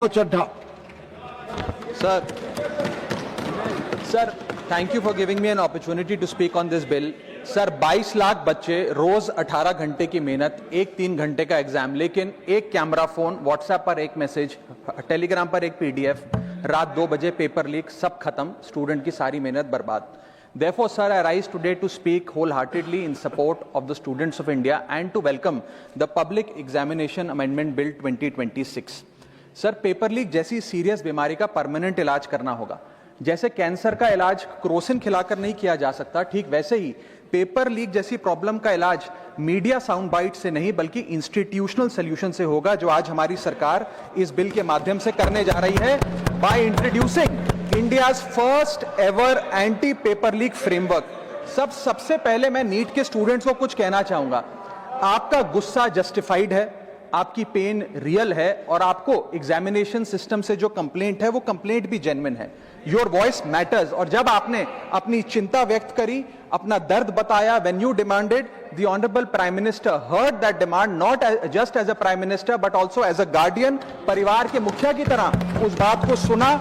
Chadha. Sir, thank you for giving me an opportunity to speak on this bill. Sir 22 lakh बच्चे रोज 18 घंटे की मेहनत, एक 3 घंटे का एग्जाम, लेकिन एक कैमरा फोन, व्हाट्सएप पर एक मैसेज, टेलीग्राम पर एक पीडीएफ, रात 2 बजे पेपर लीक, सब खत्म, स्टूडेंट की सारी मेहनत बर्बाद. Therefore, sir, I rise today to speak wholeheartedly in support of the students of India and to welcome the Public Examination Amendment Bill 2026. Sir, paper leak जैसी सीरियस बीमारी का परमानेंट इलाज करना होगा. जैसे कैंसर का इलाज क्रोसिन खिलाकर नहीं किया जा सकता, ठीक वैसे ही पेपर लीक जैसी प्रॉब्लम का इलाज मीडिया साउंड बाइट से नहीं बल्कि इंस्टीट्यूशनल सॉल्यूशन से होगा, जो आज हमारी सरकार इस बिल के माध्यम से करने जा रही है by introducing India's first ever anti paper leak framework. सबसे पहले मैं नीट के स्टूडेंट्स को कुछ कहना चाहूंगा. आपका गुस्सा जस्टिफाइड है, आपकी पेन रियल है और आपको एग्जामिनेशन सिस्टम से जो कंप्लेंट है वो कंप्लेंट भी जेन्युइन है. Your voice matters. और जब आपने अपनी चिंता व्यक्त करी, अपना दर्द बताया, when you demanded, the honourable prime minister heard that demand, not just as a prime minister but also as a guardian, परिवार के मुखिया की तरह उस बात को सुना.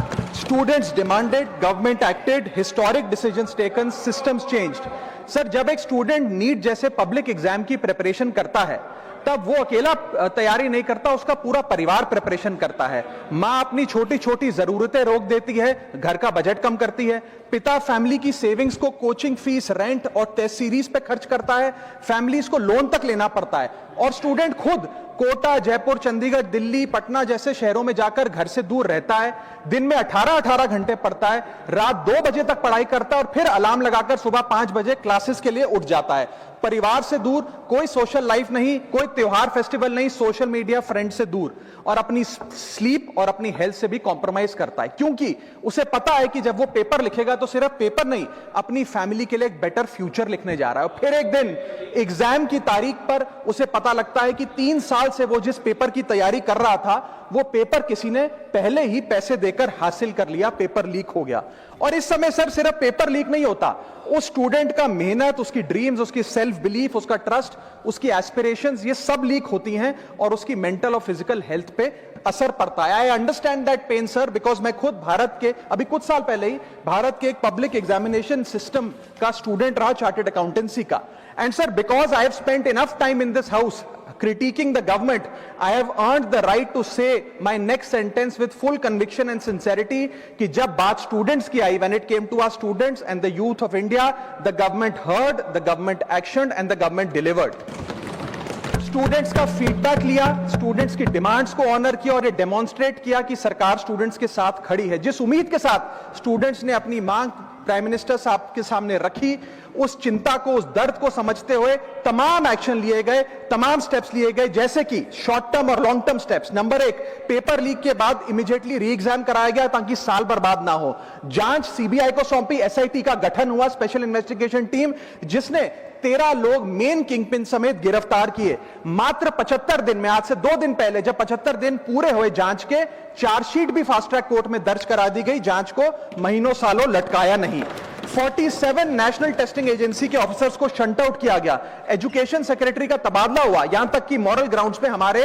Students demanded, government acted, historic decisions taken, systems changed. Sir, जब एक स्टूडेंट नीट जैसे पब्लिक एग्जाम की प्रिपरेशन करता है तब वो अकेला तैयारी नहीं करता, उसका पूरा परिवार प्रिपरेशन करता है. मां अपनी छोटी छोटी जरूरतें रोक देती है, घर का बजट कम करती है. पिता फैमिली की सेविंग्स को कोचिंग फीस, रेंट और टेस्ट सीरीज पे खर्च करता है. फैमिलीज को लोन तक लेना पड़ता है. और स्टूडेंट खुद कोटा, जयपुर, चंडीगढ़, दिल्ली, पटना जैसे शहरों में जाकर घर से दूर रहता है. दिन में 18-18 घंटे पढ़ता है, रात 2 बजे तक पढ़ाई करता है और फिर अलार्म लगाकर सुबह 5 बजे क्लासेस के लिए उठ जाता है. परिवार से दूर, कोई सोशल लाइफ नहीं, कोई त्योहार फेस्टिवल नहीं, सोशल मीडिया, फ्रेंड से दूर, और अपनी स्लीप और अपनी हेल्थ से भी कॉम्प्रोमाइज करता है, क्योंकि उसे पता है कि जब वो पेपर लिखेगा तो सिर्फ पेपर नहीं, अपनी फैमिली के लिए एक बेटर फ्यूचर लिखने जा रहा है. और फिर एक दिन एग्जाम की तारीख पर उसे पता लगता है कि 3 साल से वो जिस पेपर की तैयारी कर रहा था वो पेपर किसी ने पहले ही पैसे देकर हासिल कर लिया, पेपर लीक हो गया. और इस समय सर सिर्फ पेपर लीक नहीं होता, उस स्टूडेंट का मेहनत, उसकी ड्रीम्स, उसकी सेल्फ बिलीफ, उसका ट्रस्ट, उसकी एस्पिरेशंस, ये सब लीक होती हैं और उसकी मेंटल और फिजिकल हेल्थ पे असर पड़ता है. I understand that pain sir, because मैं खुद भारत के अभी कुछ साल पहले ही भारत के एक पब्लिक एग्जामिनेशन सिस्टम का स्टूडेंट रहा, चार्टर्ड अकाउंटेंसी का. And sir, because I have spent enough time in this house critiquing the government, I have earned the right to say my next sentence with full conviction and sincerity कि जब बात students की आई, when it came to our students and the youth of India, the government heard, the government actioned and the government delivered. Students का feedback लिया, students की demands को honour किया और ये डेमोन्स्ट्रेट किया कि सरकार स्टूडेंट्स के साथ खड़ी है. जिस उम्मीद के साथ स्टूडेंट्स ने अपनी मांग प्राइम मिनिस्टर साहब के सामने रखी, उस चिंता को, उस दर्द को समझते हुए तमाम एक्शन लिए गए, तमाम स्टेप्स लिए गए, जैसे कि शॉर्ट टर्म और long term steps. Number 1, paper leak के बाद इमीडिएटली री एग्जाम कराया गया ताकि साल बर्बाद ना हो. जांच सीबीआई को सौंपी, एसआईटी का गठन हुआ, स्पेशल इन्वेस्टिगेशन टीम, जिसने 13 लोग मेन किंगपिन समेत गिरफ्तार किए. मात्र 75 दिन में, आज से 2 दिन पहले जब 75 दिन पूरे हुए जांच के, चार्जशीट भी फास्ट ट्रैक कोर्ट में दर्ज करा दी गई. जांच को महीनों सालों लटकाया नहीं. 47 नेशनल टेस्टिंग एजेंसी के ऑफिसर्स को शंट आउट किया गया. एजुकेशन सेक्रेटरी का तबादला हुआ, यहां तक कि मॉरल ग्राउंड्स पे हमारे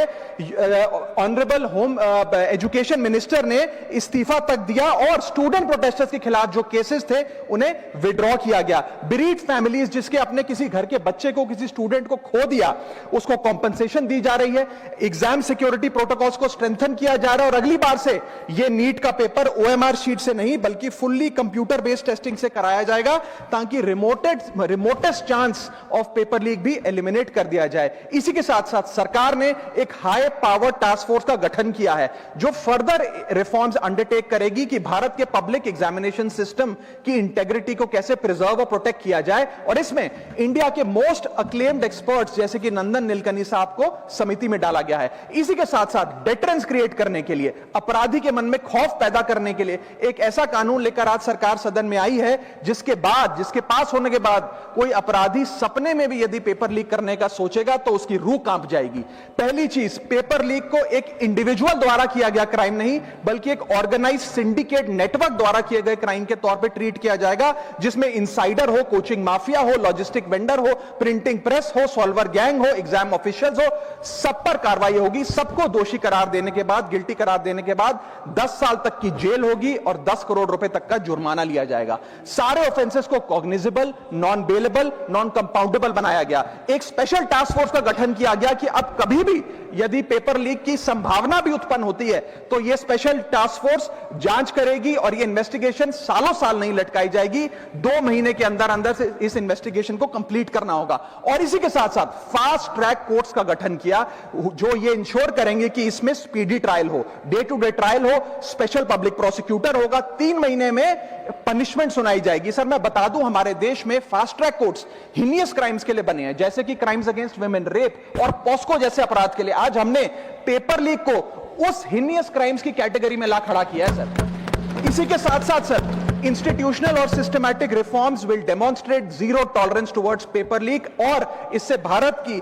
ऑनरेबल होम एजुकेशन मिनिस्टर ने इस्तीफा तक दिया और स्टूडेंट प्रोटेस्टर्स के खिलाफ जो केसेस थे उन्हें विड्रॉ किया गया. बेरीड फैमिलीज जिसके अपने किसी घर के बच्चे को, किसी स्टूडेंट को खो दिया, उसको कॉम्पनसेशन दी जा रही है. एग्जाम सिक्योरिटी प्रोटोकॉल्स को स्ट्रेंथन किया जा रहा है और अगली बार से यह नीट का पेपर ओएमआर शीट से नहीं बल्कि फुल्ली कंप्यूटर बेस्ड टेस्टिंग से कराया जाएगा ताकि remotest chance of paper leak भी एलिमिनेट कर दिया जाए. इसी के साथ साथ सरकार ने एक हाई पावर टास्क फोर्स का गठन किया है जो फर्दर रिफॉर्म्स अंडरटेक करेगी कि भारत के पब्लिक एग्जामिनेशन सिस्टम की इंटेग्रिटी को कैसे प्रिजर्व और प्रोटेक्ट किया जाए. और इसमें इंडिया के मोस्ट अक्लेम्ड एक्सपर्ट्स जैसे कि नंदन नीलकनी साहब को समिति में डाला गया है. इसी के साथ साथ डेटरेंस क्रिएट करने के लिए, अपराधी के मन में खौफ पैदा करने के लिए एक ऐसा कानून लेकर आज सरकार सदन में आई है जिसके पास होने के बाद कोई अपराधी सपने में भी यदि पेपर लीक करने का सोचेगा तो उसकी रूह कांप जाएगी। पहली चीज, पेपर लीक को एक इंडिविजुअल द्वारा किया गया क्राइम नहीं, बल्कि एक ऑर्गेनाइज सिंडिकेट नेटवर्क द्वारा किए गए क्राइम के तौर पे ट्रीट किया जाएगा, जिसमें इनसाइडर हो, कोचिंग माफिया हो, लॉजिस्टिक वेंडर हो, प्रिंटिंग प्रेस हो, सॉल्वर गैंग हो, एग्जाम ऑफिशियल्स हो, सब पर कार्रवाई होगी। सबको दोषी करार देने के बाद, गिल्टी करार देने के बाद 10 साल तक की जेल होगी और 10 करोड़ रुपए तक का जुर्माना लिया जाएगा। सारे ऑफेंसेस को cognizable, non bailable, non compoundable बनाया गया। एक स्पेशल टास्क फोर्स का गठन किया गया कि अब कभी भी यदि पेपर लीक की संभावना भी उत्पन्न होती है तो यह स्पेशल टास्क फोर्स जांच करेगी और यह इन्वेस्टिगेशन सालों साल नहीं लटकाई जाएगी। 2 महीने के अंदर अंदर से इस इन्वेस्टिगेशन को कंप्लीट करना होगा। और इसी के साथ साथ फास्ट ट्रैक कोर्ट्स का गठन किया, जो ये इंश्योर करेंगे कि इसमें स्पीडी ट्रायल हो, डे टू डे ट्रायल हो, स्पेशल पब्लिक प्रोसिक्यूटर होगा, 3 महीने में पनिशमेंट सुनाई जाएगी। सर मैं बता दूं, हमारे देश में fast track courts heinous crimes के लिए बने हैं, जैसे कि क्राइम्स अगेंस्ट वुमेन, रेप और पॉस्को जैसे अपराध के लिए। आज हमने पेपर लीक को उस हिनियस क्राइम्स की कैटेगरी में ला खड़ा किया है सर। इसी के साथ साथ सर, इंस्टीट्यूशनल और systematic reforms will demonstrate zero tolerance towards paper leak, और इससे भारत की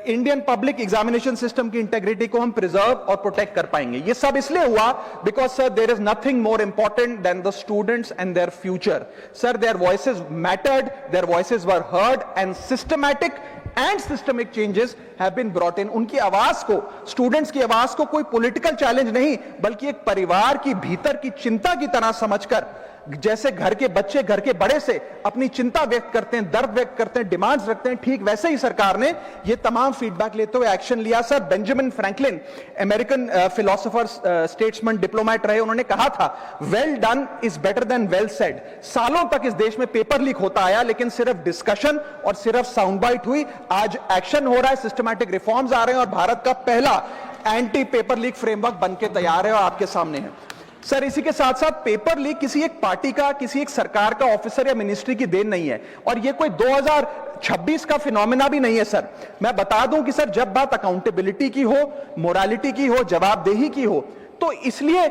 इंडियन पब्लिक एग्जामिनेशन सिस्टम की इंटेग्रिटी को हम प्रिजर्व और प्रोटेक्ट कर पाएंगे। ये सब इसलिए हुआ because sir there is nothing more important than the students and their future. Sir their voices mattered, their voices were heard and systematic and systemic changes have been brought in. उनकी आवाज को, students की आवाज को कोई political challenge नहीं, बल्कि एक परिवार की भीतर की चिंता की तरह समझकर, जैसे घर के बच्चे घर के बड़े से अपनी चिंता व्यक्त करते हैं, दर्द व्यक्त करते हैं, डिमांड्स रखते हैं, ठीक वैसे ही सरकार ने ये तमाम फीडबैक लेते हुए एक्शन लिया। Sir Benjamin Franklin, American philosopher, statesman, diplomat रहे, उन्होंने कहा था well done is better than well said. सालों तक इस देश में पेपर लीक होता आया, लेकिन सिर्फ डिस्कशन और सिर्फ साउंड बाइट हुई। आज एक्शन हो रहा है, सिस्टमैटिक रिफॉर्म्स आ रहे हैं और भारत का पहला एंटी पेपर लीक फ्रेमवर्क बनके तैयार है और आपके सामने है। सर इसी के साथ साथ पेपर लीक किसी एक पार्टी का, किसी एक सरकार का ऑफिसर या मिनिस्ट्री की देन नहीं है, और ये कोई 2026 का फिनोमेना भी नहीं है। सर मैं बता दूं कि सर जब बात अकाउंटेबिलिटी की हो, मोरालिटी की हो, जवाबदेही की हो, तो इसलिए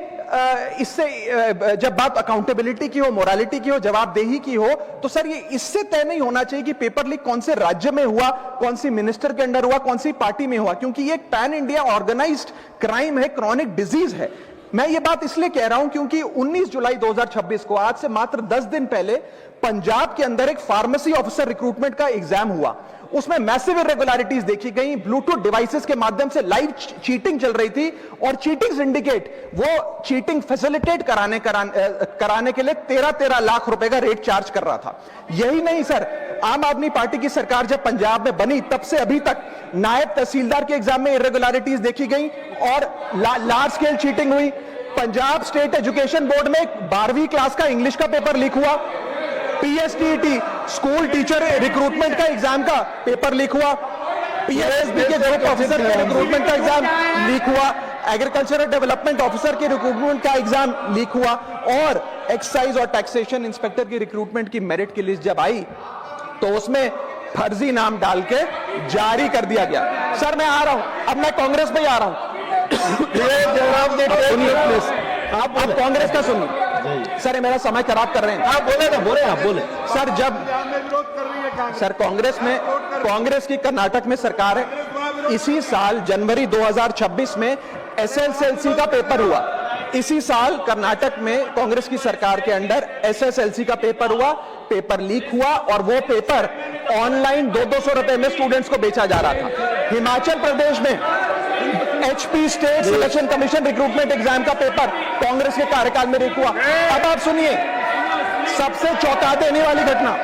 जब बात अकाउंटेबिलिटी की हो, मोरालिटी की हो, जवाबदेही की हो, तो सर ये इससे तय नहीं होना चाहिए कि पेपर लीक कौन से राज्य में हुआ, कौन सी मिनिस्टर के अंडर हुआ, कौन सी पार्टी में हुआ, क्योंकि ये एक पैन इंडिया ऑर्गेनाइज्ड क्राइम है, क्रॉनिक डिजीज है। मैं ये बात इसलिए कह रहा हूं क्योंकि 19 जुलाई 2026 को, आज से मात्र 10 दिन पहले, पंजाब के अंदर एक फार्मेसी ऑफिसर रिक्रूटमेंट का एग्जाम हुआ। उसमें मैसिव इरेगुलरिटीज देखी गई, ब्लूटूथ डिवाइसेस के माध्यम से लाइव चीटिंग चल रही थी, और चीटिंग सिंडिकेट वो चीटिंग फैसिलिटेट कराने के लिए 13 लाख रुपए का रेट चार्ज कर रहा था। यही नहीं सर, आम आदमी पार्टी की सरकार जब पंजाब में बनी तब से अभी तक नायब तहसीलदार के एग्जाम में इरेगुलरिटीज देखी गई और लार्ज स्केल चीटिंग हुई। पंजाब स्टेट एजुकेशन बोर्ड में 12वीं क्लास का इंग्लिश का पेपर लीक हुआ, पीएसटीटी स्कूल टीचर रिक्रूटमेंट का एग्जाम का पेपर लीक हुआ, पीएसबी के ग्रुप ऑफिसर के रिक्रूटमेंट का एग्जाम लीक हुआ, एग्रीकल्चरल डेवलपमेंट ऑफिसर के रिक्रूटमेंट का एग्जाम लीक हुआ, और एक्साइज और टैक्सेशन इंस्पेक्टर की रिक्रूटमेंट की मेरिट की लिस्ट जब आई तो उसमें फर्जी नाम डाल के जारी कर दिया गया। सर मैं आ रहा हूं, अब मैं कांग्रेस में ही आ रहा हूं। आप कांग्रेस का सुनिए सर, ये मेरा समय खराब कर रहे हैं। आप बोले सर, जब सर कांग्रेस की कर्नाटक में सरकार है, इसी साल जनवरी 2026 में एसएसएलसी का पेपर हुआ। इसी साल कर्नाटक में कांग्रेस की सरकार के अंडर एसएसएलसी का पेपर हुआ, पेपर लीक हुआ, और वो पेपर ऑनलाइन 200 रुपए में स्टूडेंट्स को बेचा जा रहा था। हिमाचल प्रदेश में HP state selection commission recruitment exam का पेपर कांग्रेस के कार्यकाल में लीक हुआ। अब आप सुनिए सबसे चौंका देने वाली घटना,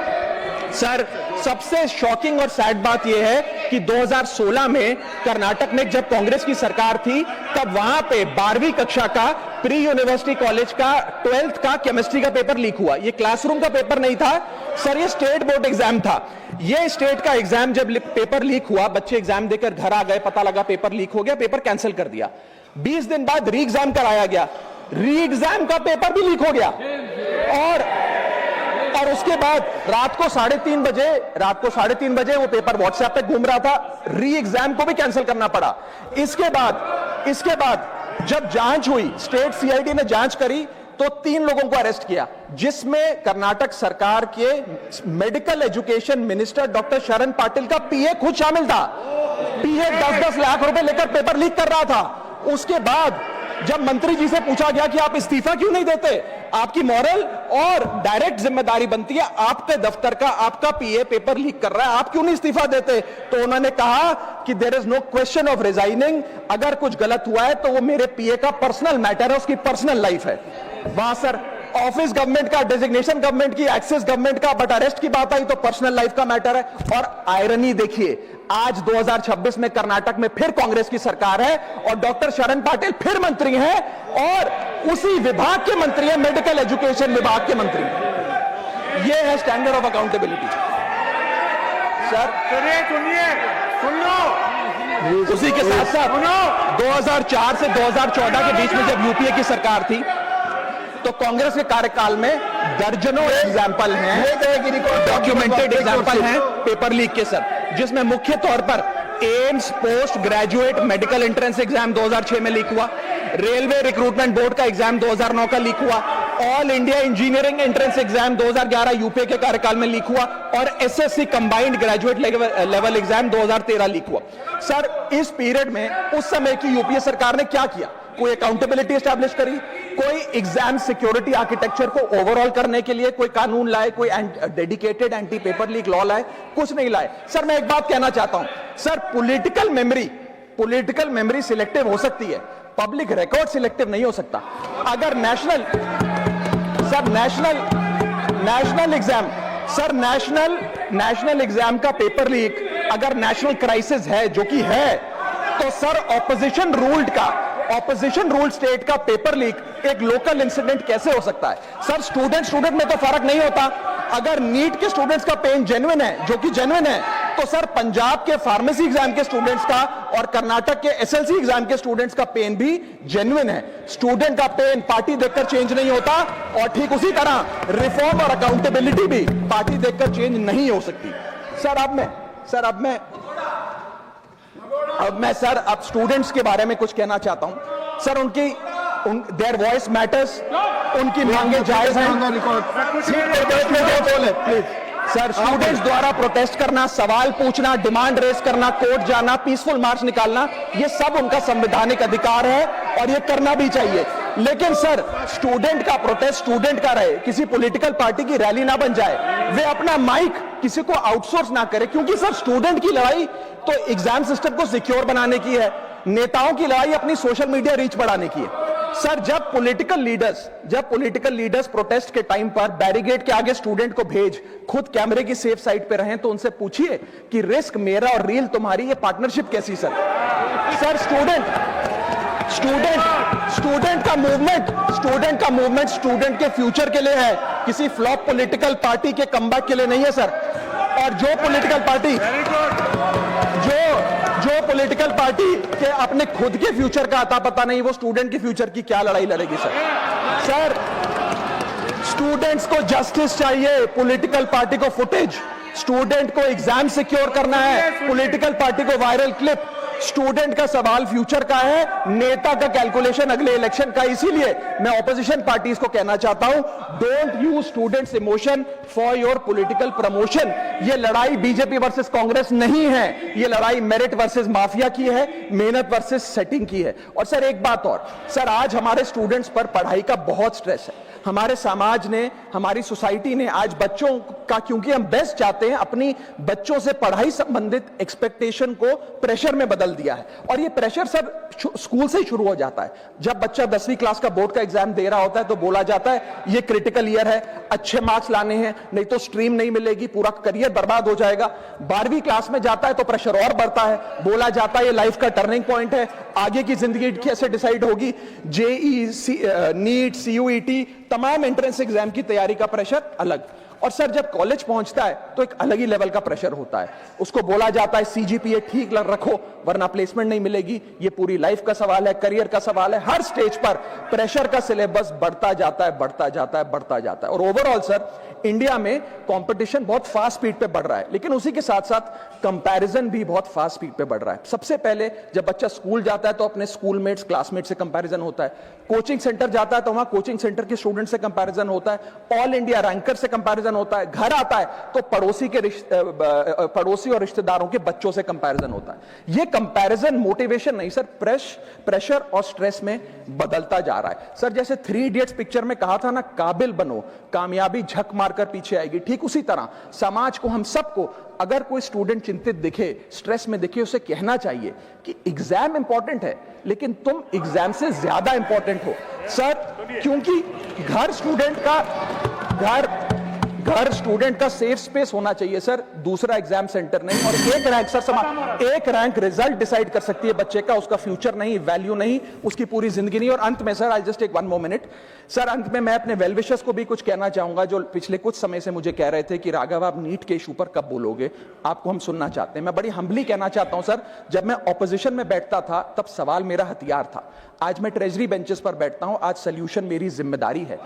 सर सबसे शॉकिंग और सैड बात यह है कि 2016 में कर्नाटक में जब कांग्रेस की सरकार थी तब वहां पे 12वीं कक्षा का प्री यूनिवर्सिटी कॉलेज का 12th का केमिस्ट्री का पेपर लीक हुआ। ये क्लासरूम का पेपर नहीं था सर, ये स्टेट बोर्ड एग्जाम था। ये स्टेट का एग्जाम जब पेपर लीक हुआ, बच्चे एग्जाम देकर घर आ गए, पता लगा पेपर लीक हो गया, पेपर कैंसिल कर दिया। 20 दिन बाद री एग्जाम कराया गया, री एग्जाम का पेपर भी लीक हो गया, और उसके बाद रात को 3:30 बजे वो पेपर व्हाट्सएप पे घूम रहा था, री एग्जाम को भी कैंसिल करना पड़ा। इसके बाद जब जांच हुई, स्टेट सीआईडी ने जांच करी, तो 3 लोगों को अरेस्ट किया, जिसमें कर्नाटक सरकार के मेडिकल एजुकेशन मिनिस्टर डॉक्टर शरण पाटिल का पीए खुद शामिल था। पीए 10-10 लाख रुपए लेकर पेपर लीक कर रहा था। उसके बाद जब मंत्री जी से पूछा गया कि आप इस्तीफा क्यों नहीं देते, आपकी मॉरल और डायरेक्ट जिम्मेदारी बनती है, आपके दफ्तर का आपका पीए पेपर लीक कर रहा है, आप क्यों नहीं इस्तीफा देते? तो उन्होंने कहा कि there is no question of resigning, अगर कुछ गलत हुआ है तो वो मेरे पीए का पर्सनल मैटर है, उसकी पर्सनल लाइफ है। वहां सर ऑफिस गवर्नमेंट का, डेजिग्नेशन गवर्नमेंट की, एक्सेस गवर्नमेंट का, बट अरेस्ट की बात आई तो पर्सनल लाइफ का मैटर है। और आयरनी देखिए, आज 2026 में कर्नाटक में फिर कांग्रेस की सरकार है और डॉक्टर शरण पाटिल फिर मंत्री हैं और उसी विभाग के मंत्री हैं, मेडिकल एजुकेशन विभाग के मंत्री हैं। यह है स्टैंडर्ड ऑफ अकाउंटेबिलिटी। सर सुन लो, उसी के साथ साथ 2004 से 2014 के बीच में जब यूपीए की सरकार थी तो कांग्रेस के कार्यकाल में दर्जनों एग्जाम्पल हैं, डॉक्यूमेंटेड एग्जाम्पल हैं पेपर लीक के सर, जिसमें मुख्य तौर पर AIIMS post graduate medical entrance exam 2006 में लीक हुआ, रेलवे रिक्रूटमेंट बोर्ड का एग्जाम 2009 का लीक हुआ, all India engineering entrance exam 2011 UPA के कार्यकाल में लीक हुआ और SSC combined graduate level exam 2013 leak हुआ। सर इस पीरियड में उस समय की यूपीए सरकार ने क्या किया? कोई अकाउंटेबिलिटी एस्टैब्लिश करी, कोई एग्जाम सिक्योरिटी आर्किटेक्चर को ओवरऑल करने के लिए कोई कानून लाए, कोई dedicated anti paper leak law लाए? कुछ नहीं लाए। सर मैं एक बात कहना चाहता हूं, सर पॉलिटिकल मेमोरी सिलेक्टिव हो सकती है, पब्लिक रिकॉर्ड सिलेक्टिव नहीं हो सकता। अगर नेशनल एग्जाम का पेपर लीक अगर नेशनल क्राइसिस है, जो कि है, तो सर ऑपोजिशन रूल्ड स्टेट का पेपर लीक एक लोकल इंसिडेंट कैसे हो सकता है? सर स्टूडेंट में तो फर्क नहीं होता। अगर नीट के स्टूडेंट्स का पेन जेन्युइन है, जो कि जेन्युइन है, तो सर पंजाब के फार्मेसी एग्जाम के स्टूडेंट्स का और कर्नाटक के एसएलसी एग्जाम के स्टूडेंट्स का पेन भी जेन्युइन है। स्टूडेंट का पेन पार्टी देखकर चेंज नहीं होता और ठीक उसी तरह रिफॉर्म और अकाउंटेबिलिटी भी पार्टी देखकर चेंज नहीं हो सकती। अब स्टूडेंट्स के बारे में कुछ कहना चाहता हूं। सर देयर वॉइस मैटर्स, उनकी मांगे जायज हैं। सर स्टूडेंट्स द्वारा प्रोटेस्ट करना, सवाल पूछना, डिमांड रेस करना, कोर्ट जाना, पीसफुल मार्च निकालना, ये सब उनका संवैधानिक अधिकार है और ये करना भी चाहिए। लेकिन सर स्टूडेंट का प्रोटेस्ट स्टूडेंट का रहे, किसी पॉलिटिकल पार्टी की रैली ना बन जाए। वे अपना माइक किसी को आउटसोर्स ना करे, क्योंकि सर स्टूडेंट की लड़ाई तो एग्जाम सिस्टम को सिक्योर बनाने की है, नेताओं की लड़ाई अपनी सोशल मीडिया रीच बढ़ाने की है। सर जब पॉलिटिकल लीडर्स प्रोटेस्ट के टाइम पर बैरिकेड के आगे स्टूडेंट को भेज खुद कैमरे की सेफ साइड पे रहें, तो उनसे पूछिए कि रिस्क मेरा और रील तुम्हारी, ये पार्टनरशिप कैसी? सर स्टूडेंट का मूवमेंट स्टूडेंट के फ्यूचर के लिए है, किसी फ्लॉप पॉलिटिकल पार्टी के कमबैक के लिए नहीं है सर। और जो पॉलिटिकल पार्टी के अपने खुद के फ्यूचर का अता पता नहीं, वो स्टूडेंट के फ्यूचर की क्या लड़ाई लड़ेगी? सर स्टूडेंट्स को जस्टिस चाहिए, पॉलिटिकल पार्टी को फुटेज। स्टूडेंट को एग्जाम सिक्योर करना है, पॉलिटिकल पार्टी को वायरल क्लिप। स्टूडेंट का सवाल फ्यूचर का है, नेता का कैलकुलेशन अगले इलेक्शन का। इसीलिए मैं ऑपोजिशन पार्टीज को कहना चाहता हूं, don't use students emotion for your political promotion. ये लड़ाई बीजेपी वर्सेस कांग्रेस नहीं है, ये लड़ाई मेरिट वर्सेस माफिया की है, मेहनत वर्सेस सेटिंग की है। और सर एक बात और, सर आज हमारे स्टूडेंट्स पर पढ़ाई का बहुत स्ट्रेस है। हमारे समाज ने, हमारी सोसाइटी ने आज बच्चों का, क्योंकि हम बेस्ट चाहते हैं, अपनी बच्चों से पढ़ाई संबंधित एक्सपेक्टेशन को प्रेशर में बदल दिया है। और ये प्रेशर सर स्कूल से ही शुरू हो जाता है। जब बच्चा 10वीं क्लास का बोर्ड का एग्जाम दे रहा होता है तो बोला जाता है ये क्रिटिकल ईयर है, अच्छे मार्क्स लाने हैं, नहीं तो स्ट्रीम नहीं मिलेगी, पूरा करियर बर्बाद हो जाएगा। 12वीं क्लास में जाता है तो प्रेशर और बढ़ता है, बोला जाता है ये लाइफ का टर्निंग पॉइंट है, आगे की जिंदगी कैसे डिसाइड होगी। जेईई, नीट, सीयूईटी, तमाम एंट्रेंस एग्जाम की तैयारी का प्रेशर अलग। और सर जब कॉलेज पहुंचता है तो एक अलग ही लेवल का प्रेशर होता है, उसको बोला जाता है सीजीपीए ठीक रखो वरना प्लेसमेंट नहीं मिलेगी। ये पूरी लाइफ का सवाल है, करियर का सवाल है, हर स्टेज पर प्रेशर का सिलेबस बढ़ता जाता है, बढ़ता जाता है, बढ़ता जाता है। और ओवरऑल सर इंडिया में कंपटीशन बहुत फास्ट स्पीड पे बढ़ रहा है, लेकिन उसी के साथ साथ कंपैरिजन भी बहुत फास्ट स्पीड पे बढ़ रहा है। सबसे पहले जब बच्चा स्कूल जाता है तो अपने स्कूलमेट्स क्लासमेट से कंपैरिजन होता है, कोचिंग सेंटर जाता है तो वहां कोचिंग सेंटर के स्टूडेंट से कंपैरिजन होता है, ऑल इंडिया रैंकर से कंपैरिजन होता है, घर आता है तो पड़ोसी और रिश्तेदारों के बच्चों से कंपैरिजन होता है। ये कंपैरिजन मोटिवेशन नहीं सर, प्रेशर और स्ट्रेस में बदलता जा रहा है। सर जैसे 3 इडियट्स पिक्चर में कहा था ना, काबिल बनो कामयाबी झक मारकर पीछे आएगी, ठीक उसी तरह समाज को, हम सबको, अगर कोई स्टूडेंट चिंतित दिखे, स्ट्रेस में दिखे, उसे कहना चाहिए कि एग्जाम इंपॉर्टेंट है लेकिन तुम एग्जाम से ज्यादा इंपॉर्टेंट हो सर, क्योंकि घर स्टूडेंट का सेफ स्पेस होना चाहिए सर, दूसरा एग्जाम सेंटर नहीं। और एक रैंक सर एक रैंक रिजल्ट डिसाइड कर सकती है बच्चे का, उसका फ्यूचर नहीं, वैल्यू नहीं, उसकी पूरी जिंदगी नहीं। और अंत में sir I just take 1 more minute sir, अंत में मैं अपने वेल विशर्स को भी कुछ कहना चाहूंगा जो पिछले कुछ समय से मुझे कह रहे थे कि राघव आप नीट के इशू पर कब बोलोगे, आपको हम सुनना चाहते हैं। मैं बड़ी हम्बली कहना चाहता हूं सर, जब मैं ऑपोजिशन में बैठता था तब सवाल मेरा हथियार था, आज मैं ट्रेजरी बेंचेस पर बैठता हूं, आज सोल्यूशन मेरी जिम्मेदारी है।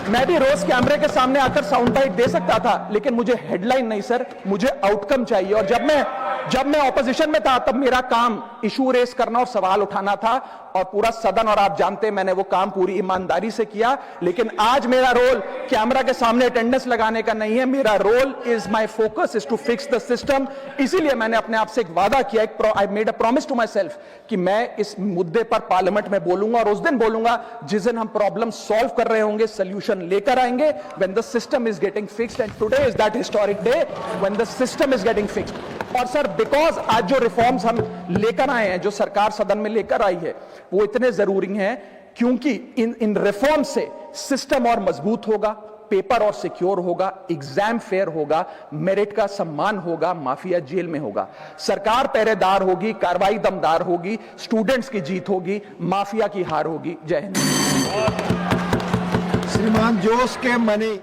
मैं भी रोज कैमरे के सामने आकर साउंड बाइट दे सकता था, लेकिन मुझे हेडलाइन नहीं सर, मुझे आउटकम चाहिए। और जब मैं ऑपोजिशन में था तब मेरा काम इशू रेस करना और सवाल उठाना था, और पूरा सदन और आप जानते हैं मैंने वो काम पूरी ईमानदारी से किया। लेकिन आज मेरा रोल कैमरा के सामने अटेंडेंस लगाने का नहीं है, मेरा role is my focus is to fix the system. इसीलिए मैंने अपने आप से एक वादा किया, I made a promise to myself कि मैं इस मुद्दे पर पार्लियामेंट में बोलूंगा, और उस दिन बोलूंगा जिस दिन हम प्रॉब्लम सॉल्व कर रहे होंगे, सोल्यूशन लेकर आएंगे, when the system is getting fixed. And today is that historic day when the system is getting fixed. और सर बिकॉज आज जो रिफॉर्म्स हम लेकर आए हैं, जो सरकार सदन में लेकर आई है, वो इतने जरूरी हैं क्योंकि इन रिफॉर्म से सिस्टम और मजबूत होगा, पेपर और सिक्योर होगा, एग्जाम फेयर होगा, मेरिट का सम्मान होगा, माफिया जेल में होगा, सरकार पहरेदार होगी, कार्रवाई दमदार होगी, स्टूडेंट्स की जीत होगी, माफिया की हार होगी। जय हिंद। श्रीमान जोश के मनी।